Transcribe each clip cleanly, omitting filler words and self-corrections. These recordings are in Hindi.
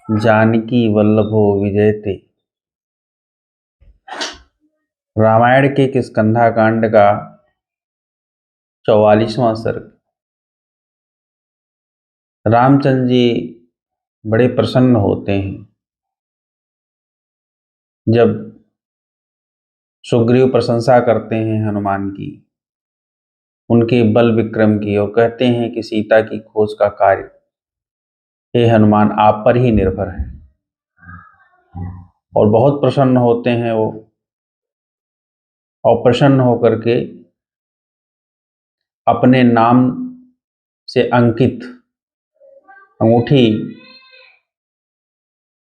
जानकी वल्लभो विजयते। रामायण के किष्किंधा कांड का 44वां सर्ग। रामचंद्र जी बड़े प्रसन्न होते हैं जब सुग्रीव प्रशंसा करते हैं हनुमान की, उनके बल विक्रम की, और कहते हैं कि सीता की खोज का कार्य हे हनुमान आप पर ही निर्भर है। और बहुत प्रसन्न होते हैं वो, और प्रसन्न होकर के अपने नाम से अंकित अंगूठी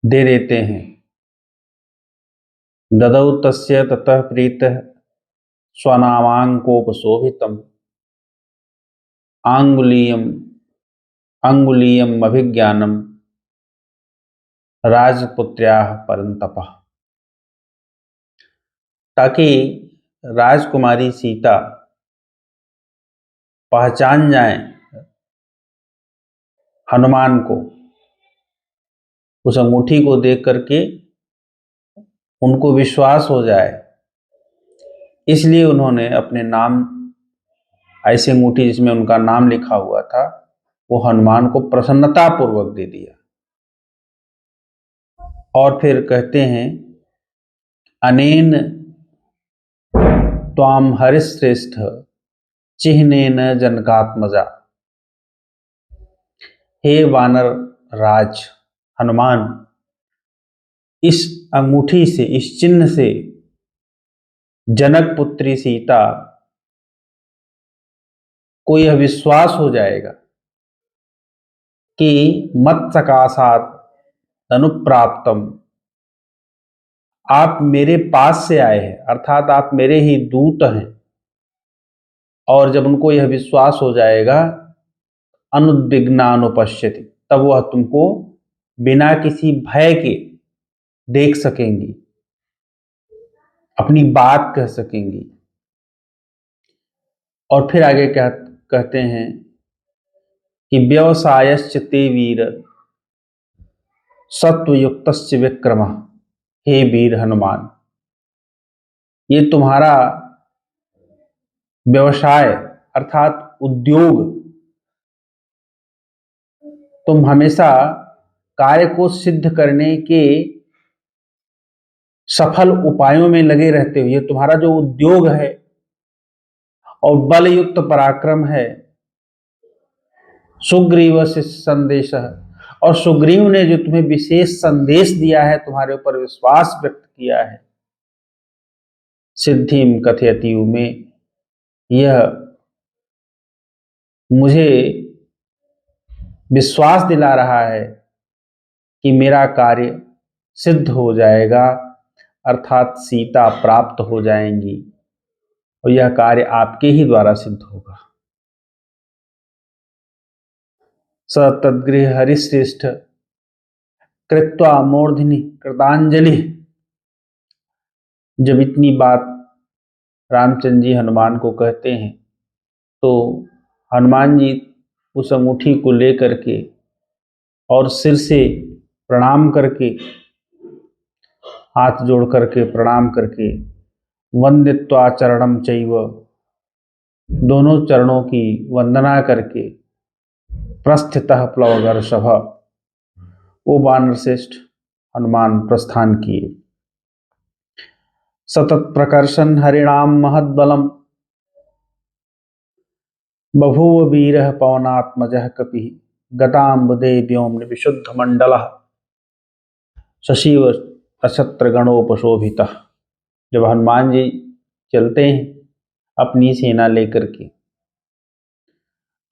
दे देते हैं। ददौ तस्य ततः प्रीतः स्वनामांकोपशोभितम् अंगुलीयम अभिज्ञानम राजपुत्र्याः परंतपः। ताकि राजकुमारी सीता पहचान जाए हनुमान को, उस अंगूठी को देख करके उनको विश्वास हो जाए, इसलिए उन्होंने अपने नाम, ऐसी अंगूठी जिसमें उनका नाम लिखा हुआ था, वो हनुमान को प्रसन्नता पूर्वक दे दिया। और फिर कहते हैं अनेन त्वाम हरिश्रेष्ठ चिह्नेन जनकात्मजा। हे वानर राज हनुमान, इस अंगूठी से, इस चिन्ह से जनक पुत्री सीता को यह विश्वास हो जाएगा कि मत सकाशात अनुप्राप्तम, आप मेरे पास से आए हैं, अर्थात आप मेरे ही दूत हैं। और जब उनको यह विश्वास हो जाएगा अनुद्विग्नानुपश्यति, तब वह तुमको बिना किसी भय के देख सकेंगी, अपनी बात कह सकेंगी। और फिर आगे क्या कहते हैं कि व्यवसायश्च ते वीर सत्वयुक्तस्य विक्रमः। हे वीर हनुमान, ये तुम्हारा व्यवसाय अर्थात उद्योग, तुम हमेशा कार्य को सिद्ध करने के सफल उपायों में लगे रहते हो। ये तुम्हारा जो उद्योग है और बलयुक्त पराक्रम है। सुग्रीव से संदेश, और सुग्रीव ने जो तुम्हें विशेष संदेश दिया है, तुम्हारे ऊपर विश्वास व्यक्त किया है, सिद्धिम कथयति में, यह मुझे विश्वास दिला रहा है कि मेरा कार्य सिद्ध हो जाएगा, अर्थात सीता प्राप्त हो जाएंगी, और यह कार्य आपके ही द्वारा सिद्ध होगा। स तद्गृह हरिश्रेष्ठ कृत्वा मूर्धनि कृतांजलि। जब इतनी बात रामचंद्र जी हनुमान को कहते हैं, तो हनुमान जी उस अंगूठी को लेकर के और सिर से प्रणाम करके, हाथ जोड़ करके प्रणाम करके, वंदित्वा चरणम चैव, दोनों चरणों की वंदना करके, प्रस्थितः प्लवगर्षभ, वो वानर श्रेष्ठ हनुमान प्रस्थान किए। सतत प्रकर्षण हरिणाम महद्बलम बभूव वीरः पवनात्मजः कपिः गताम्बुदे व्योम्नि विशुद्ध मंडलः शशिव नक्षत्र गणोपशोभितः। जब हनुमान जी चलते हैं अपनी सेना लेकर के,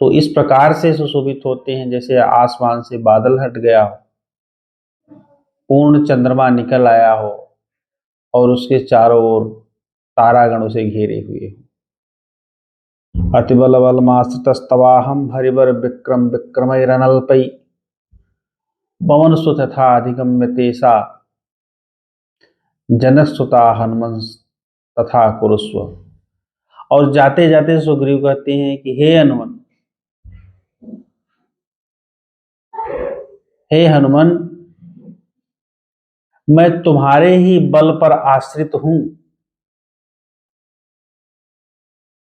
तो इस प्रकार से सुशोभित होते हैं जैसे आसमान से बादल हट गया हो, पूर्ण चंद्रमा निकल आया हो, और उसके चारों ओर तारागणों से घेरे हुए हो। अतिबल बल मास्तवाहम हरिवर विक्रम विक्रमैरनल्पै पवन सुत तथा अधिगम्य तेसा जनक सुता हनुमन तथा कुरुस्व। और जाते जाते सुग्रीव कहते हैं कि हे हनुमान, हे हनुमान, मैं तुम्हारे ही बल पर आश्रित हूं,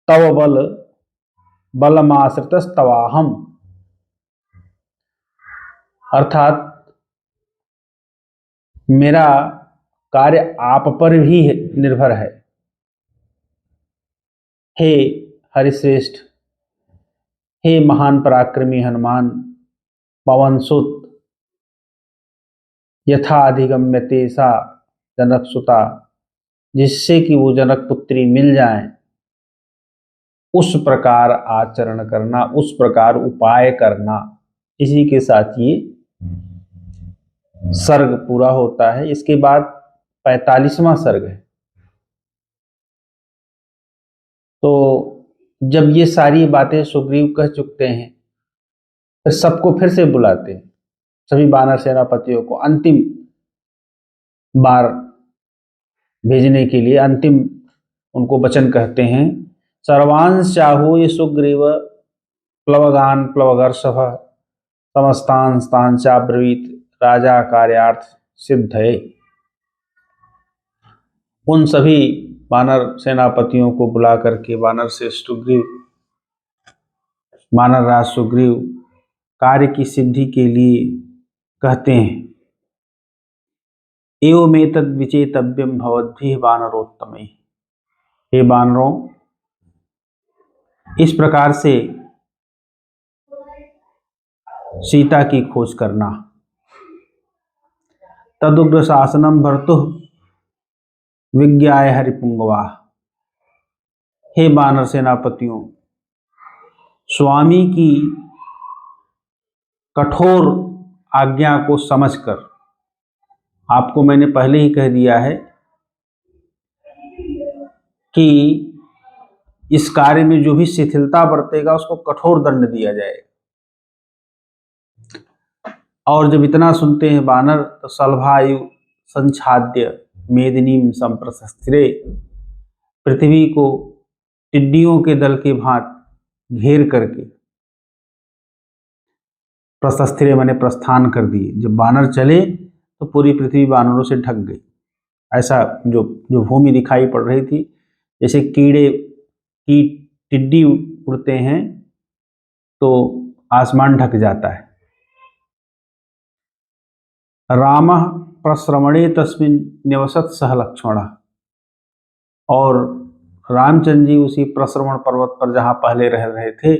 तव बल बलमाश्रितस्तवाहम। अर्थात मेरा कार्य आप पर भी निर्भर है। हे हरिश्रेष्ठ, हे महान पराक्रमी हनुमान, पवन सुत, यथा अधिगम्यते सा जनक सुता, जिससे कि वो जनक पुत्री मिल जाए, उस प्रकार आचरण करना, उस प्रकार उपाय करना। इसी के साथ ये सर्ग पूरा होता है। इसके बाद 45वां सर्ग है। तो जब ये सारी बातें सुग्रीव कह चुकते हैं, फिर सबको फिर से बुलाते हैं, सभी वानर सेनापतियों को अंतिम बार भेजने के लिए अंतिम उनको वचन कहते हैं। सर्वांश चाहू ये सुग्रीव प्लवगान प्लवगर्षभ समस्तान स्थान चाब्रवीत राजा कार्यार्थ सिद्ध है। उन सभी वानर सेनापतियों को बुला करके वानर से सुग्रीव, वानर राज सुग्रीव कार्य की सिद्धि के लिए कहते हैं, एवमेतद् विचेतव्यम भवद्भिः वानरोत्तमे। हे वानरों, इस प्रकार से सीता की खोज करना। तदुग्र शासनम भर्तुः विज्ञाय हरिपुंगवा। हे वानर सेनापतियों, स्वामी की कठोर आज्ञा को समझकर, आपको मैंने पहले ही कह दिया है कि इस कार्य में जो भी शिथिलता बरतेगा उसको कठोर दंड दिया जाएगा। और जब इतना सुनते हैं वानर, तो सल्भायु संछाद्य मेदिनीम संप्रशस्त्रे, पृथ्वी को टिड्डियों के दल के भांत घेर करके प्रशस्त्रे माने प्रस्थान कर दिए। जब वानर चले तो पूरी पृथ्वी वानरों से ढक गई। ऐसा जो भूमि दिखाई पड़ रही थी, जैसे कीड़े की टिड्डी उड़ते हैं तो आसमान ढक जाता है। रामः प्रश्रवणे तस्मिन् न्यवसत् सह लक्ष्मण, और रामचंद्र जी उसी प्रश्रवण पर्वत पर जहाँ पहले रह रहे थे,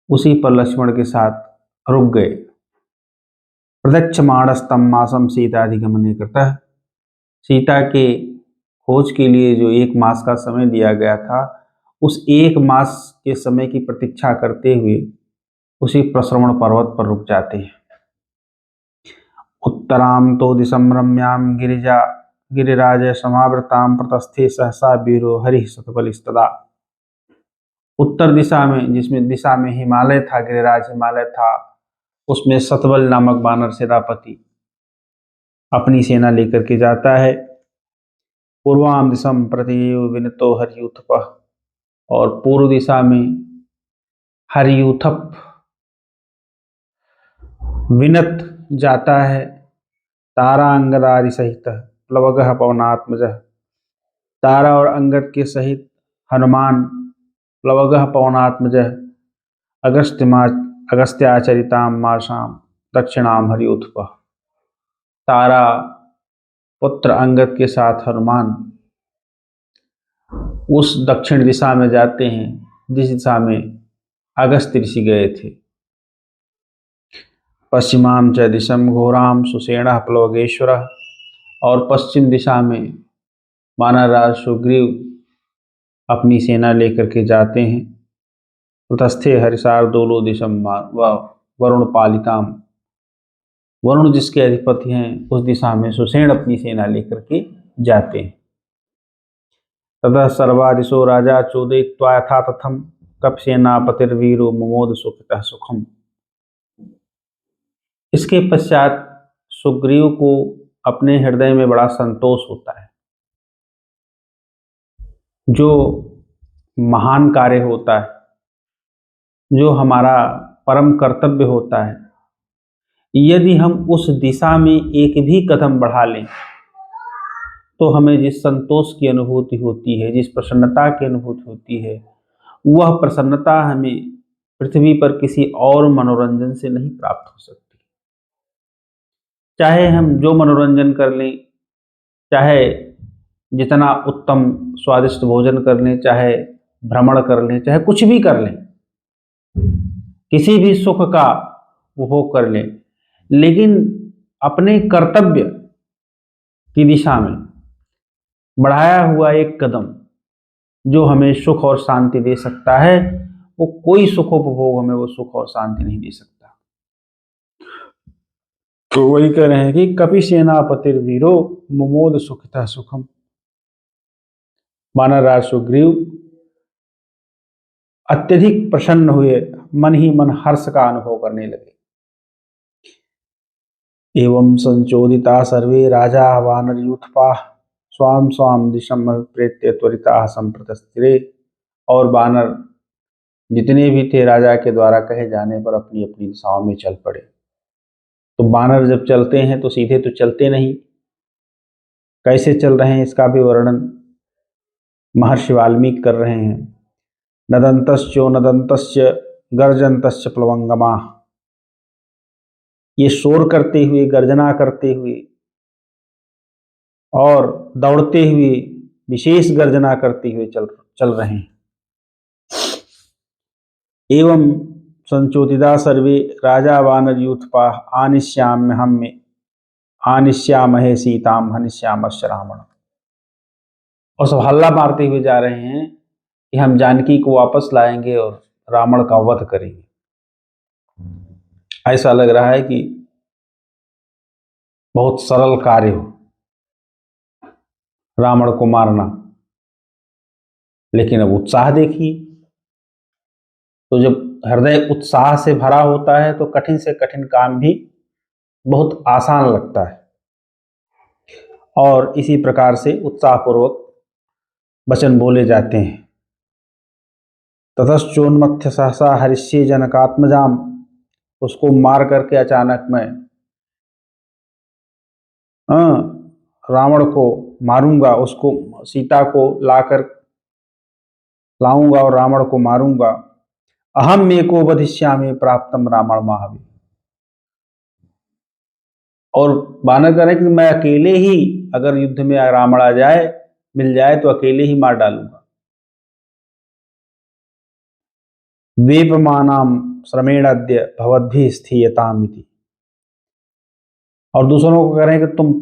उसी पर लक्ष्मण के साथ रुक गए। प्रदक्षमाणस्तम मासम सीताधिगमने कृतः, सीता के खोज के लिए जो 1 मास का समय दिया गया था, उस 1 मास के समय की प्रतीक्षा करते हुए उसी प्रश्रवण पर्वत पर रुक जाते हैं। उत्तराम तो दिशम रम्याम गिरिजा गिरिराज समावृताम प्रतस्थे सहसा वीरो हरि सतबलिस्तदा। उत्तर दिशा में, जिसमें दिशा में हिमालय था, गिरिराज हिमालय था, उसमें सतबल नामक वानर सेनापति अपनी सेना लेकर के जाता है। पूर्वाम दिशम प्रति विनतो हरियूथपः, और पूर्व दिशा में हरियूथप विनत जाता है। तारा अंगदादि सहित प्लवगः पवनात्मजः, तारा और अंगद के सहित हनुमान प्लवगः पवनात्मजः अगस्त्याचरिताम माशाम दक्षिणाम हरियूथपः। तारा पुत्र अंगद के साथ हनुमान उस दक्षिण दिशा में जाते हैं जिस दिशा में अगस्त्य ऋषि गए थे। पश्चिमाम च दिशम घोराम सुषेणः प्लवगेश्वरः, और पश्चिम दिशा में वानरराज सुग्रीव अपनी सेना लेकर के जाते हैं। प्रतस्थे हरिशार्दूलो दिशम व वरुण पालिकाम, वरुण जिसके अधिपति हैं उस दिशा में सुषेण अपनी सेना लेकर के जाते हैं। ततः सर्वादिशो राजा चोदयित्वा यथा तथम कपसेनापतिर्वीरो मुमोद सुखितः सुखम। इसके पश्चात सुग्रीव को अपने हृदय में बड़ा संतोष होता है। जो महान कार्य होता है, जो हमारा परम कर्तव्य होता है, यदि हम उस दिशा में एक भी कदम बढ़ा लें तो हमें जिस संतोष की अनुभूति होती है, जिस प्रसन्नता की अनुभूति होती है, वह प्रसन्नता हमें पृथ्वी पर किसी और मनोरंजन से नहीं प्राप्त हो सकती। चाहे हम जो मनोरंजन कर लें, चाहे जितना उत्तम स्वादिष्ट भोजन कर लें, चाहे भ्रमण कर लें, चाहे कुछ भी कर लें, किसी भी सुख का उपभोग कर लें, लेकिन अपने कर्तव्य की दिशा में बढ़ाया हुआ एक कदम जो हमें सुख और शांति दे सकता है, वो कोई सुखोपभोग हमें वो सुख और शांति नहीं दे सकता। तो वही कह रहे हैं कि कपि सेनापतिर्वीरो मुमोद सुखिता सुखम। वानरराज सुग्रीव अत्यधिक प्रसन्न हुए, मन ही मन हर्ष का अनुभव करने लगे। एवं संचोदिता सर्वे राजा वानर यूथपाः स्वाम स्वाम दिशम अभिप्रेत्य त्वरिता संप्रतस्थिरे। और वानर जितने भी थे राजा के द्वारा कहे जाने पर अपनी अपनी दिशाओं में चल पड़े। तो वानर जब चलते हैं तो सीधे तो चलते नहीं, कैसे चल रहे हैं इसका भी वर्णन महर्षि वाल्मीकि कर रहे हैं। नदंतश्चो नदंतस्य गर्जंतश्च प्लवंगमा। ये शोर करते हुए, गर्जना करते हुए और दौड़ते हुए, विशेष गर्जना करते हुए चल रहे हैं। एवं संचोदिता सर्वे राजा वानर यूथपा आनिश्यामहे सीताम हनिश्यामश्च रावण। और सब हल्ला मारते हुए जा रहे हैं कि हम जानकी को वापस लाएंगे और रावण का वध करेंगे। ऐसा लग रहा है कि बहुत सरल कार्य हो रावण को मारना, लेकिन अब उत्साह देखिए। तो जब हृदय उत्साह से भरा होता है तो कठिन से कठिन काम भी बहुत आसान लगता है। और इसी प्रकार से उत्साहपूर्वक वचन बोले जाते हैं। ततश्चोन्मथ्य सहसा हरिष्ये जनकात्मजाम। उसको मार करके अचानक मैं रावण को मारूंगा, उसको सीता को लाऊंगा और रावण को मारूंगा। अहम एको वधिष्यामि प्राप्तम रावण महावीर। और वानर कह रहे कि मैं अकेले ही, अगर युद्ध में रावण आ जाए, मिल जाए तो अकेले ही मार डालूंगा। वेपमानाम श्रमेणाद्य भवद्भिः स्थीयताम् इति। और दूसरों को कह रहे हैं कि तुम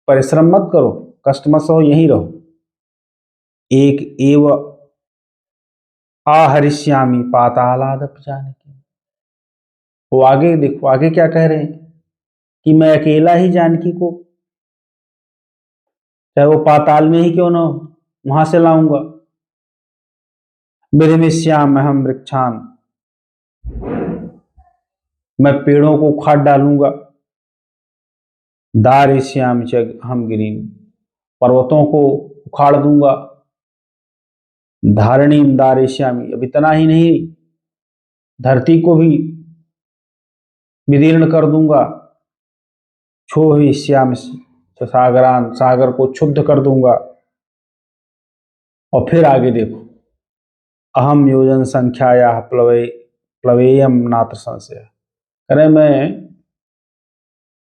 परिश्रम मत करो, कष्ट मत सहो, यहीं रहो। एक एव आहरिष्यामि पातालादपि जानकी। वो आगे देखो, आगे क्या कह रहे हैं कि मैं अकेला ही जानकी को, चाहे वो पाताल में ही क्यों ना हो, वहां से लाऊंगा। विधिमिष्याम्यहं वृक्षान्। मैं पेड़ों को उखाड़ डालूंगा। दारिष्यामि च अहं गिरिं। पर्वतों को उखाड़ दूंगा। धारणीं दारिष्यामि। अब इतना ही नहीं, धरती को भी विदीर्ण कर दूंगा। क्षोभयिष्यामि सागरान। सागर को क्षुब्ध कर दूंगा। और फिर आगे देखो, अहम योजन संख्याया प्लवेयम नात्र संशय। अरे मैं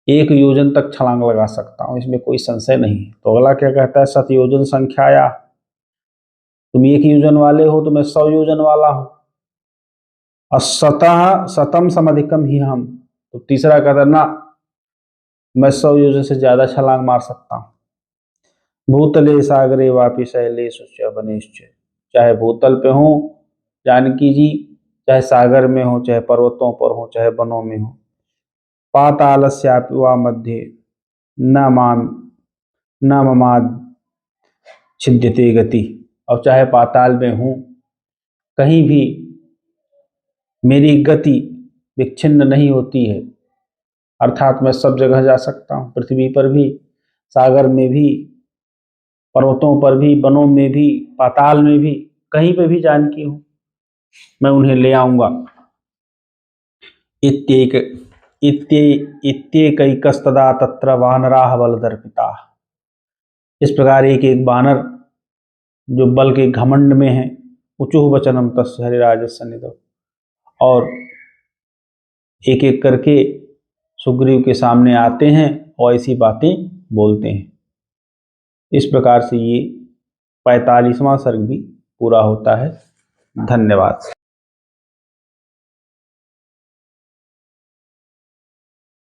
1 योजन तक छलांग लगा सकता हूं, इसमें कोई संशय नहीं। तो अगला क्या कहता है, सत योजन संख्याया। तुम 1 योजन वाले हो तो मैं 100 योजन वाला हूं। और शतम समधिकम ही हम। तो तीसरा कहता ना, मैं 100 योजन से ज्यादा छलांग मार सकता हूं। भूतले सागरे वापि शैलेषु च वनेश्च। चाहे भूतल पे हो जानकी जी, चाहे सागर में हो, चाहे पर्वतों पर हो, चाहे वनों में हो। पातालस्यापि वा मध्ये न ममाद छिद्यते गति। और चाहे पाताल में हूं, कहीं भी मेरी गति विच्छिन्न नहीं होती है। अर्थात मैं सब जगह जा सकता हूं, पृथ्वी पर भी, सागर में भी, पर्वतों पर भी, वनों में भी, पाताल में भी, कहीं पे भी जानकी हूं, मैं उन्हें ले आऊंगा। इत्येक इत्येकैकस्तदा तत्र वानराः बलदर्पिता। इस प्रकार एक एक वानर जो बल के घमंड में है, उचुः वचनम तस्य हरिराजस्य निधौ, और एक एक करके सुग्रीव के सामने आते हैं और ऐसी बातें बोलते हैं। इस प्रकार से ये 45वां सर्ग भी पूरा होता है। धन्यवाद।